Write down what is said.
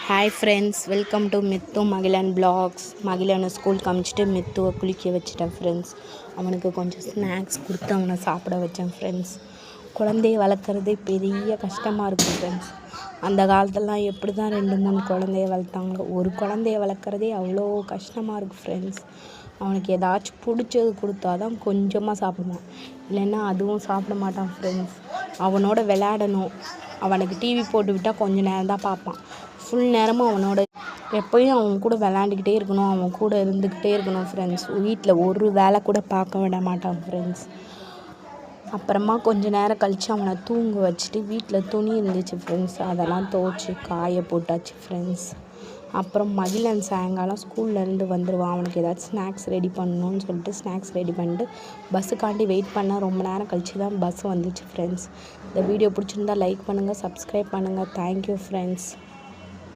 Hi friends, welcome to Mithu Magizhan blogs. மகிழனை ஸ்கூலுக்கு அனுப்பிச்சிட்டு மித்துவை குளிக்க வச்சுட்டேன் ஃப்ரெண்ட்ஸ். அவனுக்கு கொஞ்சம் ஸ்நாக்ஸ் கொடுத்து அவனை சாப்பிட வச்சேன் ஃப்ரெண்ட்ஸ். குழந்தைய வளர்க்குறதே பெரிய கஷ்டமாக இருக்குது ஃப்ரெண்ட்ஸ். அந்த காலத்துலலாம் எப்படி தான் 2-3 குழந்தைய வளர்த்தாங்களோ, ஒரு குழந்தைய வளர்க்குறதே அவ்வளோ கஷ்டமாக இருக்குது ஃப்ரெண்ட்ஸ். அவனுக்கு ஏதாச்சும் பிடிச்சது கொடுத்தா தான் கொஞ்சமாக சாப்பிடுவான், இல்லைன்னா அதுவும் சாப்பிட மாட்டான் ஃப்ரெண்ட்ஸ். அவனோட விளையாடணும். அவனுக்கு டிவி போட்டு விட்டால் கொஞ்சம் நேரம் தான் பார்ப்பான். ஃபுல் நேரமும் அவனோட எப்போயும் அவன் கூட விளையாண்டுக்கிட்டே இருக்கணும், அவன் கூட இருந்துக்கிட்டே இருக்கணும் ஃப்ரெண்ட்ஸ். வீட்டில் ஒரு வேலை கூட பார்க்க விட மாட்டான் ஃப்ரெண்ட்ஸ். அப்புறமா கொஞ்சம் நேரம் கழித்து அவனை தூங்க வச்சுட்டு வீட்டில் துணி இருந்துச்சு ஃப்ரெண்ட்ஸ், அதெல்லாம் துவைச்சி காய போட்டாச்சு ஃப்ரெண்ட்ஸ். அப்புறம் மகிழன் சாயங்காலம் ஸ்கூல்லேருந்து வந்துடுவான். அவனுக்கு ஏதாச்சும் ஸ்நாக்ஸ் ரெடி பண்ணணும்னு சொல்லிட்டு ஸ்நாக்ஸ் ரெடி பண்ணிட்டு பஸ்ஸுக்காண்டி வெயிட் பண்ண ரொம்ப நேரம் கழித்து தான் பஸ் வந்துச்சு ஃப்ரெண்ட்ஸ். இந்த வீடியோ பிடிச்சிருந்தா லைக் பண்ணுங்கள், சப்ஸ்கிரைப் பண்ணுங்கள். Thank you friends.